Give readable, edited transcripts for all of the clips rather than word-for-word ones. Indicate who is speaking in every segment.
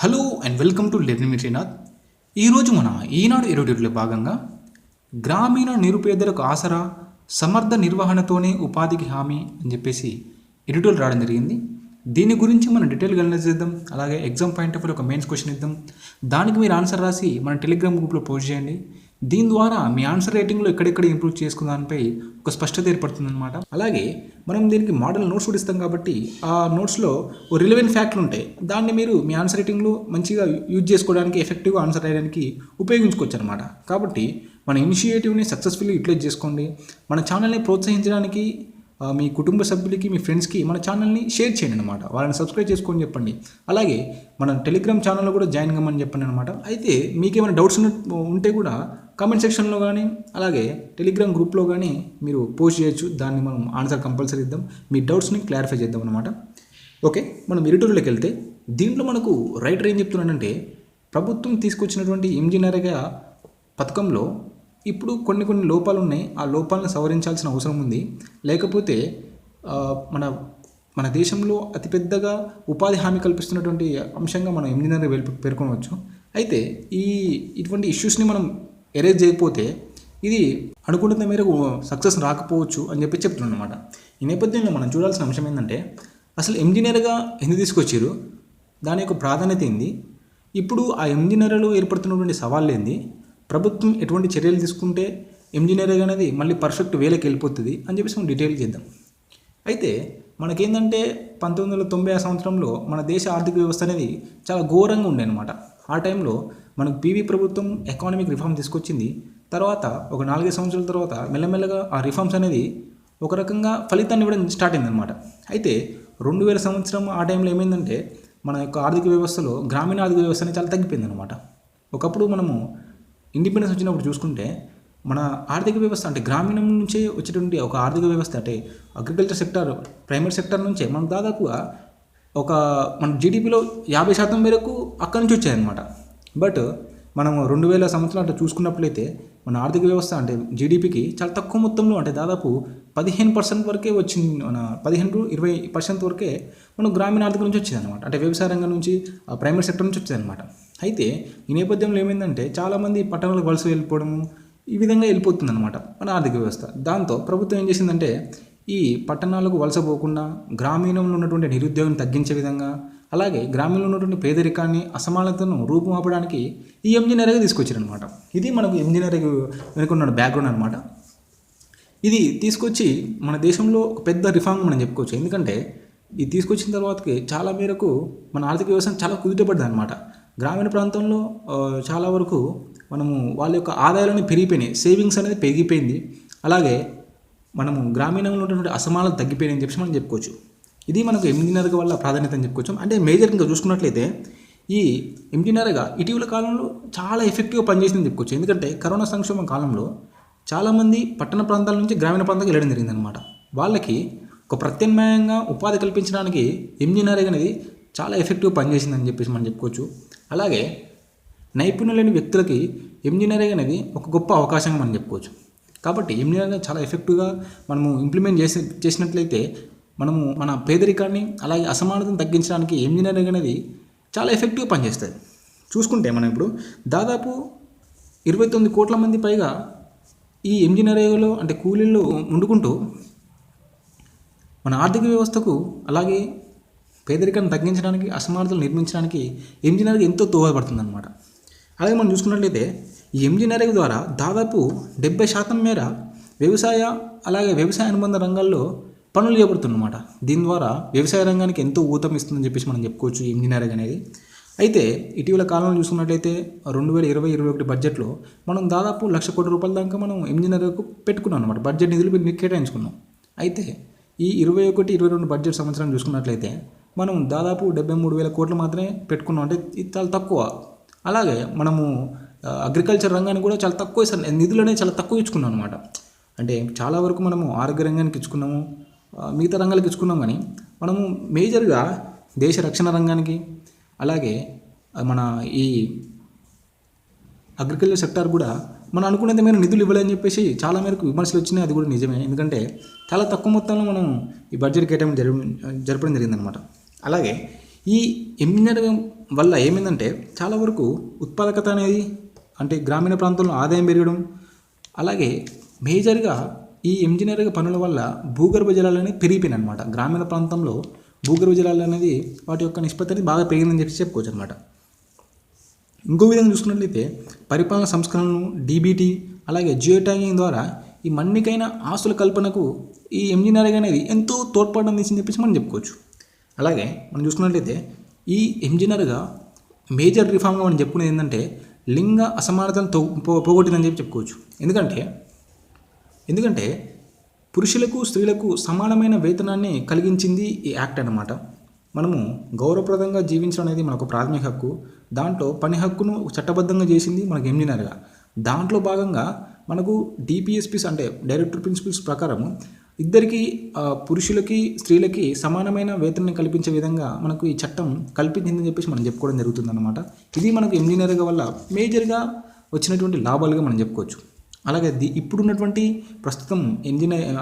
Speaker 1: Hello and welcome to learning with Srinath. ఈరోజు మన ఈనాడు ఎడిటోరియల్లో భాగంగా గ్రామీణ నిరుపేదలకు ఆసరా సమర్థ నిర్వహణతోనే ఉపాధికి హామీ అని చెప్పేసి ఎడిటోరియల్ రావడం జరిగింది. దీని గురించి మనం డీటెయిల్గా అనలైజ్ చేద్దాం. అలాగే ఎగ్జామ్ పాయింట్ ఆఫ్ వ్యూ ఒక మెయిన్స్ క్వశ్చన్ ఇద్దాం. దానికి మీరు ఆన్సర్ రాసి మన టెలిగ్రామ్ గ్రూప్లో పోస్ట్ చేయండి. దీని ద్వారా మీ ఆన్సర్ రైటింగ్లో ఎక్కడెక్కడ ఇంప్రూవ్ చేసుకున్న దానిపై ఒక స్పష్టత ఏర్పడుతుంది అనమాట. అలాగే మనం దీనికి మోడల్ నోట్స్ కూడా ఇస్తాం కాబట్టి ఆ నోట్స్లో ఓ రిలవెంట్ ఫ్యాక్ట్లు ఉంటాయి. దాన్ని మీరు మీ ఆన్సర్ రైటింగ్లో మంచిగా యూజ్ చేసుకోవడానికి, ఎఫెక్టివ్గా ఆన్సర్ రాయడానికి ఉపయోగించుకోవచ్చు అనమాట. కాబట్టి మన ఇనిషియేటివ్ని సక్సెస్ఫుల్లీ యూటిలైజ్ చేసుకోండి. మన ఛానల్ని ప్రోత్సహించడానికి మీ కుటుంబ సభ్యులకి, మీ ఫ్రెండ్స్కి మన ఛానల్ని షేర్ చేయండి అనమాట. వాళ్ళని సబ్స్క్రైబ్ చేసుకొని చెప్పండి. అలాగే మన టెలిగ్రామ్ ఛానల్లో కూడా జాయిన్ కమ్మని చెప్పండి అనమాట. అయితే మీకేమైనా డౌట్స్ ఉంటే కూడా కామెంట్ సెక్షన్లో కానీ అలాగే టెలిగ్రామ్ గ్రూప్లో కానీ మీరు పోస్ట్ చేయొచ్చు. దాన్ని మనం ఆన్సర్ కంపల్సరీ ఇద్దాం. మీ డౌట్స్ని క్లారిఫై చేద్దాం అనమాట. ఓకే, మనం ఎడిటోరియల్లోకి వెళ్తే దీంట్లో మనకు రైటర్ ఏం చెప్తున్నాడంటే, ప్రభుత్వం తీసుకొచ్చినటువంటి ఇంజనీరింగ్ పథకంలో ఇప్పుడు కొన్ని లోపాలు ఉన్నాయి. ఆ లోపాలను సవరించాల్సిన అవసరం ఉంది. లేకపోతే మన దేశంలో అతిపెద్దగా ఉపాధి హామీ కల్పిస్తున్నటువంటి అంశంగా మనం ఇంజనీరింగ్ పేర్కొనవచ్చు. అయితే ఇటువంటి ఇష్యూస్ని మనం ఎరేజ్ చేయకపోతే ఇది అనుకున్నంత మేరకు సక్సెస్ రాకపోవచ్చు అని చెప్పి చెప్తున్నాను అనమాట. ఈ నేపథ్యంలో మనం చూడాల్సిన అంశం ఏంటంటే, అసలు ఇంజనీర్గా ఎందుకు తీసుకొచ్చారు, దాని యొక్క ప్రాధాన్యత ఏంది, ఇప్పుడు ఆ ఇంజనీర్లో ఏర్పడుతున్నటువంటి సవాళ్ళు ఏంది, ప్రభుత్వం ఎటువంటి చర్యలు తీసుకుంటే ఇంజనీరింగ్ అనేది మళ్ళీ పర్ఫెక్ట్ వేలోకి వెళ్ళిపోతుంది అని చెప్పేసి మనం డీటెయిల్ చేద్దాం. అయితే మనకేంటంటే 1990 సంవత్సరంలో మన దేశ ఆర్థిక వ్యవస్థ అనేది చాలా ఘోరంగా ఉండే అనమాట. ఆ టైంలో మనకు పీవీ ప్రభుత్వం ఎకానమిక్ రిఫార్మ్ తీసుకొచ్చింది. తర్వాత ఒక 4-5 సంవత్సరాల తర్వాత మెల్లమెల్లగా ఆ రిఫార్మ్స్ అనేది ఒక రకంగా ఫలితాన్ని ఇవ్వడం స్టార్ట్ అయిందనమాట. అయితే 2000 సంవత్సరం ఆ టైంలో ఏమైందంటే, మన యొక్క ఆర్థిక వ్యవస్థలో గ్రామీణ ఆర్థిక వ్యవస్థ అనేది చాలా తగ్గిపోయింది అనమాట. ఒకప్పుడు మనము ఇండిపెండెన్స్ వచ్చినప్పుడు చూసుకుంటే మన ఆర్థిక వ్యవస్థ అంటే గ్రామీణం నుంచే వచ్చేటువంటి ఒక ఆర్థిక వ్యవస్థ అంటే అగ్రికల్చర్ సెక్టర్, ప్రైమరీ సెక్టర్ నుంచే మనం దాదాపుగా మన జీడిపిలో 50% మేరకు అక్కడి నుంచి వచ్చాయన్నమాట. బట్ మనము 2000 సంవత్సరాలు అట్లా చూసుకున్నట్లయితే మన ఆర్థిక వ్యవస్థ అంటే జీడిపికి చాలా తక్కువ మొత్తంలో, అంటే దాదాపు 15% వరకే వచ్చింది. మన 15-20% వరకే మనం గ్రామీణ ఆర్థిక నుంచి వచ్చింది అనమాట. అంటే వ్యవసాయ రంగం నుంచి, ప్రైమరీ సెక్టర్ నుంచి వచ్చిందనమాట. అయితే ఈ నేపథ్యంలో ఏమైందంటే, చాలామంది పట్టణాలకు వలస వెళ్ళిపోవడము, ఈ విధంగా వెళ్ళిపోతుంది అనమాట మన ఆర్థిక వ్యవస్థ. దాంతో ప్రభుత్వం ఏం చేసిందంటే, ఈ పట్టణాలకు వలస పోకుండా గ్రామీణంలో ఉన్నటువంటి నిరుద్యోగం తగ్గించే విధంగా, అలాగే గ్రామీణంలో ఉన్నటువంటి పేదరికాన్ని, అసమానతను రూపుమాపడానికి ఈ ఇంజనీరింగ్ తీసుకొచ్చారనమాట. ఇది మనకు ఇంజనీరింగ్ వెనుకున్న బ్యాక్గ్రౌండ్ అనమాట. ఇది తీసుకొచ్చి మన దేశంలో ఒక పెద్ద రిఫార్మ్ మనం చెప్పుకోవచ్చు. ఎందుకంటే ఇది తీసుకొచ్చిన తర్వాతకి చాలా మేరకు మన ఆర్థిక వ్యవస్థ చాలా కుదుటపడ్డది అనమాట. గ్రామీణ ప్రాంతంలో చాలా వరకు మనము వాళ్ళ యొక్క ఆదాయాలను పెరిగిపోయినాయి, సేవింగ్స్ అనేది పెరిగిపోయింది. అలాగే మనము గ్రామీణంలో ఉన్నటువంటి అసమానత తగ్గిపోయినాయని చెప్పి మనం చెప్పుకోవచ్చు. ఇది మనకు ఇంజనీరింగ్ వల్ల ప్రాధాన్యత అని చెప్పుకోవచ్చు. అంటే మేజర్ ఇంకా చూసుకున్నట్లయితే ఈ ఇంజనీరింగ్ ఇటీవల కాలంలో చాలా ఎఫెక్టివ్గా పనిచేసిందని చెప్పుకోవచ్చు. ఎందుకంటే కరోనా సంక్షోభం కాలంలో చాలామంది పట్టణ ప్రాంతాల నుంచి గ్రామీణ ప్రాంతాలకు వెళ్ళడం జరిగిందనమాట. వాళ్ళకి ఒక ప్రత్యామ్నాయంగా ఉపాధి కల్పించడానికి ఇంజనీరింగ్ అనేది చాలా ఎఫెక్టివ్గా పనిచేసిందని చెప్పేసి మనం చెప్పుకోవచ్చు. అలాగే నైపుణ్యం లేని వ్యక్తులకి ఇంజనీరింగ్ అనేది ఒక గొప్ప అవకాశంగా మనం చెప్పుకోవచ్చు. కాబట్టి ఇంజనీరింగ్ చాలా ఎఫెక్టివ్గా మనము ఇంప్లిమెంట్ చేసినట్లయితే మనము మన పేదరికాన్ని, అలాగే అసమానతను తగ్గించడానికి ఇంజనీరింగ్ అనేది చాలా ఎఫెక్టివ్గా పనిచేస్తుంది. చూసుకుంటే మనం ఇప్పుడు దాదాపు 29 కోట్ల మంది పైగా ఈ ఇంజనీరింగ్లో అంటే కూలీల్లో వండుకుంటూ మన ఆర్థిక వ్యవస్థకు, అలాగే పేదరికాన్ని తగ్గించడానికి, అసమానతలు నిర్మించడానికి ఇంజనీరింగ్ ఎంతో దోహదపడుతుంది అనమాట. అలాగే మనం చూసుకున్నట్లయితే ఈ ఇంజనీరింగ్ ద్వారా దాదాపు 70% మేర వ్యవసాయ, అలాగే వ్యవసాయ అనుబంధ రంగాల్లో పనులు చేపడుతుందన్నమాట. దీని ద్వారా వ్యవసాయ రంగానికి ఎంతో ఊతం ఇస్తుందని చెప్పేసి మనం చెప్పుకోవచ్చు ఈ ఇంజనీరింగ్ అనేది. అయితే ఇటీవల కాలంలో చూసుకున్నట్లయితే 2020-21 బడ్జెట్లో మనం దాదాపు 1,00,000 కోట్ల రూపాయల దాకా మనం ఇంజనీరింగ్కు పెట్టుకున్నాం అనమాట. బడ్జెట్ నిధులు కేటాయించుకున్నాం. అయితే ఈ 21-22 బడ్జెట్ సంవత్సరం చూసుకున్నట్లయితే మనం దాదాపు 73,000 కోట్లు మాత్రమే పెట్టుకున్నాం. అంటే ఇది చాలా తక్కువ. అలాగే మనము అగ్రికల్చర్ రంగానికి కూడా చాలా తక్కువ నిధులు అనేది చాలా తక్కువ ఇచ్చుకున్నాం అనమాట. అంటే చాలా వరకు మనము ఆరోగ్య రంగానికి ఇచ్చుకున్నాము, మిగతా రంగాలకు ఇచ్చుకున్నాం. కానీ మనము మేజర్గా దేశ రక్షణ రంగానికి, అలాగే మన ఈ అగ్రికల్చర్ సెక్టార్ కూడా మనం అనుకునేది మేర నిధులు ఇవ్వలేని చెప్పేసి చాలా మేరకు విమర్శలు వచ్చినాయి. అది కూడా నిజమే. ఎందుకంటే చాలా తక్కువ మొత్తంలో మనం ఈ బడ్జెట్ కేటాయింపు జరపడం జరిగిందనమాట. అలాగే ఈ ఇంజనీరింగ్ వల్ల ఏమైందంటే చాలా వరకు ఉత్పాదకత అనేది అంటే గ్రామీణ ప్రాంతంలో ఆదాయం పెరగడం, అలాగే మేజర్గా ఈ ఇంజనీరింగ్ పనుల వల్ల భూగర్భ జలాలు అనేవి పెరిగిపోయినాయి అనమాట. గ్రామీణ ప్రాంతంలో భూగర్భ జలాలు అనేది వాటి యొక్క నిష్పత్తి అనేది బాగా పెరిగిందని చెప్పుకోవచ్చు అనమాట. ఇంకో విధంగా చూసుకున్నట్లయితే పరిపాలన సంస్కరణలు, డీబీటీ, అలాగే జియో ట్యాగింగ్ ద్వారా ఈ మన్నికైన ఆస్తుల కల్పనకు ఈ ఇంజనీరింగ్ అనేది ఎంతో తోడ్పాటు అందించిందని చెప్పేసి మనం చెప్పుకోవచ్చు. అలాగే మనం చూసుకున్నట్లయితే ఈ ఇంజనీర్గా మేజర్ రిఫార్మ్గా మనం చెప్పుకునేది ఏంటంటే లింగ అసమానతను పోగొట్టిందని చెప్పుకోవచ్చు. ఎందుకంటే పురుషులకు స్త్రీలకు సమానమైన వేతనాన్ని కలిగించింది ఈ యాక్ట్ అన్నమాట. మనము గౌరవప్రదంగా జీవించడం అనేది మనకు ప్రాథమిక హక్కు. దాంట్లో పని హక్కును చట్టబద్ధంగా చేసింది మనకు ఇంజనీర్గా. దాంట్లో భాగంగా మనకు డిపిఎస్పిస్ అంటే డైరెక్టర్ ప్రిన్సిపల్స్ ప్రకారం ఇద్దరికి పురుషులకి స్త్రీలకి సమానమైన వేతనాన్ని కల్పించే విధంగా మనకు ఈ చట్టం కల్పించిందని చెప్పేసి మనం చెప్పుకోవడం జరుగుతుందన్నమాట. ఇది మనకు ఇంజనీరింగ్ వల్ల మేజర్గా వచ్చినటువంటి లాభాలుగా మనం చెప్పుకోవచ్చు. అలాగే ఇప్పుడున్నటువంటి ప్రస్తుతం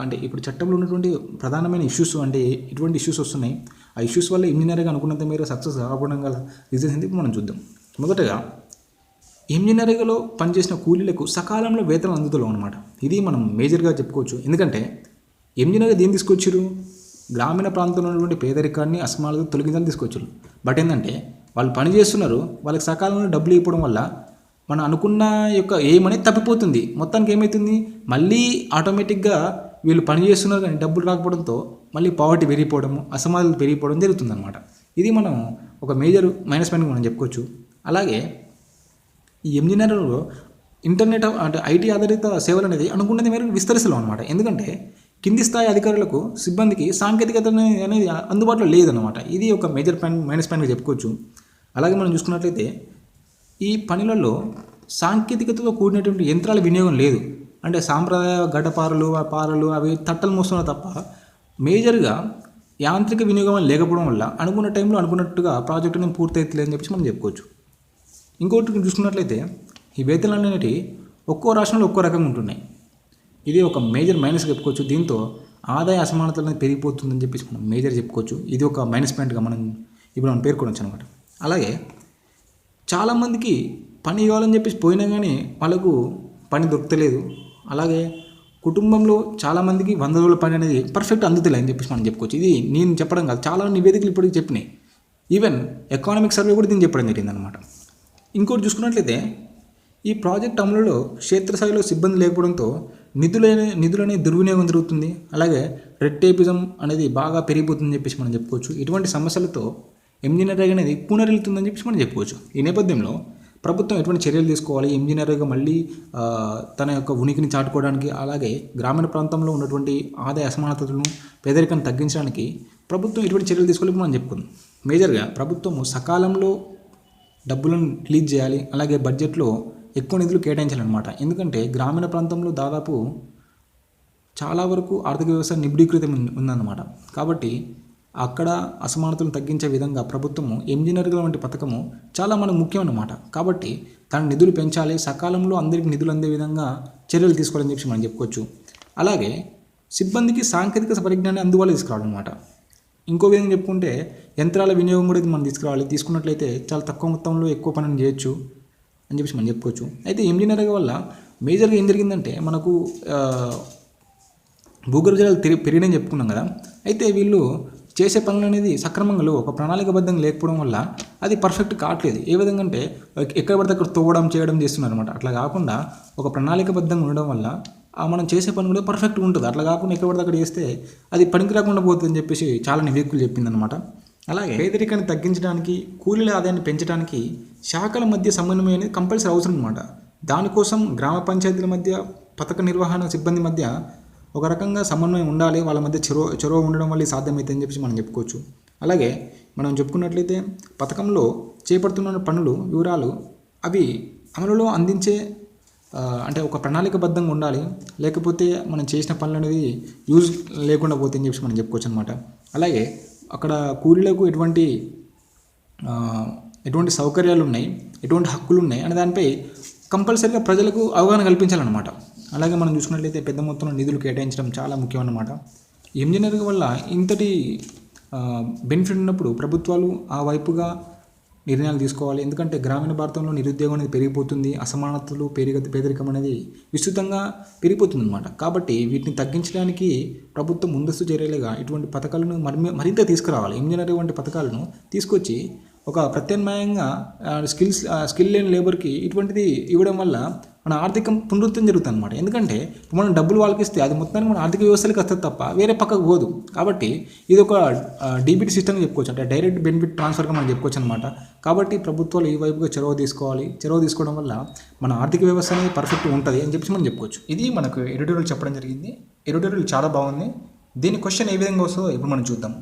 Speaker 1: అంటే ఇప్పుడు చట్టంలో ఉన్నటువంటి ప్రధానమైన ఇష్యూస్ అంటే ఎటువంటి ఇష్యూస్ వస్తున్నాయి, ఆ ఇష్యూస్ వల్ల ఇంజనీరింగ్ అనుకున్నంత మేర సక్సెస్ కాకపోవడం గల రీజన్స్ ఏంటి మనం చూద్దాం. మొదటగా ఇంజనీరింగ్లో పనిచేసిన కూలీలకు సకాలంలో వేతనం అందుతలేవు అనమాట. ఇది మనం మేజర్గా చెప్పుకోవచ్చు. ఎందుకంటే ఇంజనీరింగ్ దేని తీసుకొచ్చారు, గ్రామీణ ప్రాంతంలో ఉన్నటువంటి పేదరికాన్ని అసమానతను తొలగించాలని తీసుకొచ్చారు. బట్ ఏంటంటే వాళ్ళు పని చేస్తున్నారు, వాళ్ళకి సకాలంలో డబ్బులు ఇవ్వడం వల్ల మనం అనుకున్న యొక్క ఎయిమ్ అనేది తప్పిపోతుంది. మొత్తానికి ఏమవుతుంది, మళ్ళీ ఆటోమేటిక్గా వీళ్ళు పని చేస్తున్నారు కానీ డబ్బులు రాకపోవడంతో మళ్ళీ పావర్టీ పెరిగిపోవడము, అసమానతలు పెరిగిపోవడం జరుగుతుందన్నమాట. ఇది మనం ఒక మేజర్ మైనస్ పాయింట్ మనం చెప్పుకోవచ్చు. అలాగే ఈ ఇంజనీరింగ్లో ఇంటర్నెట్ అంటే ఐటీ ఆధారిత సేవలు అనేది అనుకున్నది మేరకు విస్తరిస్తలేం అనమాట. ఎందుకంటే కింది స్థాయి అధికారులకు సిబ్బందికి సాంకేతికత అనేది అందుబాటులో లేదన్నమాట. ఇది ఒక మేజర్ మైనస్ పాయింట్గా చెప్పుకోవచ్చు. అలాగే మనం చూసుకున్నట్లయితే ఈ పనులలో సాంకేతికతతో కూడినటువంటి యంత్రాల వినియోగం లేదు. అంటే సాంప్రదాయ పారలు అవి తట్టలు మోస్తున్నారు తప్ప మేజర్గా యాంత్రిక వినియోగం లేకపోవడం వల్ల అనుకున్న టైంలో అనుకున్నట్టుగా ప్రాజెక్టుని పూర్తయితలేదని చెప్పేసి మనం చెప్పుకోవచ్చు. ఇంకోటి చూసుకున్నట్లయితే ఈ వేతనాలు అనేవి ఒక్కో రాష్ట్రంలో ఒక్కో రకంగా ఉంటున్నాయి. ఇది ఒక మేజర్ మైనస్ చెప్పుకోవచ్చు. దీంతో ఆదాయ అసమానతలు అనేది పెరిగిపోతుందని చెప్పేసి మనం మేజర్ చెప్పుకోవచ్చు. ఇది ఒక మైనస్ పాయింట్గా మనం పేర్కొనవచ్చు అనమాట. అలాగే చాలామందికి పని కావాలని చెప్పేసి పోయినా కానీ వాళ్ళకు పని దొరకలేదు. అలాగే కుటుంబంలో చాలామందికి 100 రోజుల పని అనేది పర్ఫెక్ట్ అందుతలే అని చెప్పేసి మనం చెప్పుకోవచ్చు. ఇది నేను చెప్పడం కాదు, చాలా నివేదికలు ఇప్పటికి చెప్పినాయి. ఈవెన్ ఎకనామిక్ సర్వే కూడా దీన్ని చెప్పడం జరిగిందనమాట. ఇంకోటి చూసుకున్నట్లయితే ఈ ప్రాజెక్ట్ అమలులో క్షేత్రస్థాయిలో సిబ్బంది లేకపోవడంతో నిధులనే దుర్వినియోగం జరుగుతుంది. అలాగే రెడ్ టేపిజం అనేది బాగా పెరిగిపోతుందని చెప్పేసి మనం చెప్పుకోవచ్చు. ఇటువంటి సమస్యలతో ఇంజనీరింగ్ అనేది పునరుద్ధరిందని చెప్పేసి మనం చెప్పుకోవచ్చు. ఈ నేపథ్యంలో ప్రభుత్వం ఎటువంటి చర్యలు తీసుకోవాలి, ఇంజనీరింగ్ మళ్ళీ తన యొక్క ఉనికిని చాటుకోవడానికి, అలాగే గ్రామీణ ప్రాంతంలో ఉన్నటువంటి ఆదాయ అసమానతలను పేదరికాన్ని తగ్గించడానికి ప్రభుత్వం ఎటువంటి చర్యలు తీసుకోవాలి మనం చెప్పుకుందాం. మేజర్గా ప్రభుత్వం సకాలంలో డబ్బులను రిలీజ్ చేయాలి. అలాగే బడ్జెట్లో ఎక్కువ నిధులు కేటాయించాలన్నమాట. ఎందుకంటే గ్రామీణ ప్రాంతంలో దాదాపు చాలా వరకు ఆర్థిక వ్యవస్థ నిబిడీకృతం ఉందన్నమాట. కాబట్టి అక్కడ అసమానతలను తగ్గించే విధంగా ప్రభుత్వము ఇంజనీరింగ్ వంటి పథకము చాలా మనకు ముఖ్యమన్నమాట. కాబట్టి తన నిధులు పెంచాలి, సకాలంలో అందరికీ నిధులు అందే విధంగా చర్యలు తీసుకోవాలని చెప్పి మనం చెప్పుకోవచ్చు. అలాగే సిబ్బందికి సాంకేతిక పరిజ్ఞానాన్ని అందుబాటులో తీసుకురావాలన్నమాట. ఇంకో విధంగా చెప్పుకుంటే యంత్రాల వినియోగం కూడా మనం తీసుకున్నట్లయితే చాలా తక్కువ మొత్తంలో ఎక్కువ పనిని చేయొచ్చు అని చెప్పేసి మనం చెప్పుకోవచ్చు. అయితే ఇంజనీరింగ్ వల్ల మేజర్గా ఏం జరిగిందంటే మనకు భూగర్భ జలాలు పెరిగినాయని చెప్పుకున్నాం కదా. అయితే వీళ్ళు చేసే పనులు అనేది సక్రమంగా ఒక ప్రణాళికబద్ధంగా లేకపోవడం వల్ల అది పర్ఫెక్ట్ కావట్లేదు. ఏ విధంగా అంటే ఎక్కడ పడితే అక్కడ తవ్వడం చేయడం చేస్తున్నారు అనమాట. అట్లా కాకుండా ఒక ప్రణాళికబద్ధంగా ఉండడం వల్ల మనం చేసే పని కూడా పర్ఫెక్ట్గా ఉంటుంది. అట్లా కాకుండా ఎక్కడ పడితే అక్కడ చేస్తే అది పనికి రాకుండా పోతుందని చెప్పేసి చాలా నివేదికలు చెప్పిందనమాట. అలాగే పేదరికాన్ని తగ్గించడానికి, కూలీల ఆదాయాన్ని పెంచడానికి శాఖల మధ్య సమన్వయం అనేది కంపల్సరీ అవసరం అనమాట. దానికోసం గ్రామ పంచాయతీల మధ్య, పథక నిర్వహణ సిబ్బంది మధ్య ఒక రకంగా సమన్వయం ఉండాలి. వాళ్ళ మధ్య చొరవ ఉండడం వల్ల సాధ్యమవుతుందని చెప్పేసి మనం చెప్పుకోవచ్చు. అలాగే మనం చెప్పుకున్నట్లయితే పథకంలో చేపడుతున్న పనులు వివరాలు అవి అమలులో అందించే అంటే ఒక ప్రణాళికబద్ధంగా ఉండాలి. లేకపోతే మనం చేసిన పనులు అనేది యూజ్ లేకుండా పోతాయని చెప్పేసి మనం చెప్పుకోవచ్చు అనమాట. అలాగే అక్కడ కూలీలకు ఎటువంటి సౌకర్యాలు ఉన్నాయి, ఎటువంటి హక్కులు ఉన్నాయి అనే దానిపై కంపల్సరీగా ప్రజలకు అవగాహన కల్పించాలన్నమాట. అలాగే మనం చూసుకున్నట్లయితే పెద్ద మొత్తంలో నిధులు కేటాయించడం చాలా ముఖ్యమన్నమాట. ఇంజనీరింగ్ వల్ల ఇంతటి బెనిఫిట్ ఉన్నప్పుడు ప్రభుత్వాలు ఆ వైపుగా నిర్ణయాలు తీసుకోవాలి. ఎందుకంటే గ్రామీణ భారతంలో నిరుద్యోగం అనేది పెరిగిపోతుంది, అసమానతలు పేదరికం అనేది విస్తృతంగా పెరిగిపోతుంది అనమాట. కాబట్టి వీటిని తగ్గించడానికి ప్రభుత్వం ముందస్తు చర్యలుగా ఇటువంటి పథకాలను మరింత తీసుకురావాలి. ఇంజనీరింగ్ వంటి పథకాలను తీసుకొచ్చి ఒక ప్రత్యామ్నాయంగా స్కిల్ లేని లేబర్కి ఇటువంటిది ఇవ్వడం వల్ల మన ఆర్థికం పునరుద్ధరణ జరుగుతుంది అనమాట. ఎందుకంటే మనం డబ్బులు వాళ్ళకి ఇస్తే అది మొత్తానికి మన ఆర్థిక వ్యవస్థలకు వస్తుంది తప్ప వేరే పక్కకు పోదు. కాబట్టి ఇది ఒక డీబీటీ సిస్టమ్ చెప్పుకోవచ్చు, అంటే డైరెక్ట్ బెనిఫిట్ ట్రాన్స్ఫర్గా మనం చెప్పుకోవచ్చు అనమాట. కాబట్టి ప్రభుత్వాలు ఈ వైపుగా చొరవ తీసుకోవాలి. చొరవ తీసుకోవడం వల్ల మన ఆర్థిక వ్యవస్థ అనేది పర్ఫెక్ట్ ఉంటుంది అని చెప్పి మనం చెప్పుకోవచ్చు. ఇది మనకు ఎడిటోరియల్ చెప్పడం జరిగింది. ఎడిటోరియల్ చాలా బాగుంది. దీని క్వశ్చన్ ఏ విధంగా వస్తుందో ఇప్పుడు మనం చూద్దాం.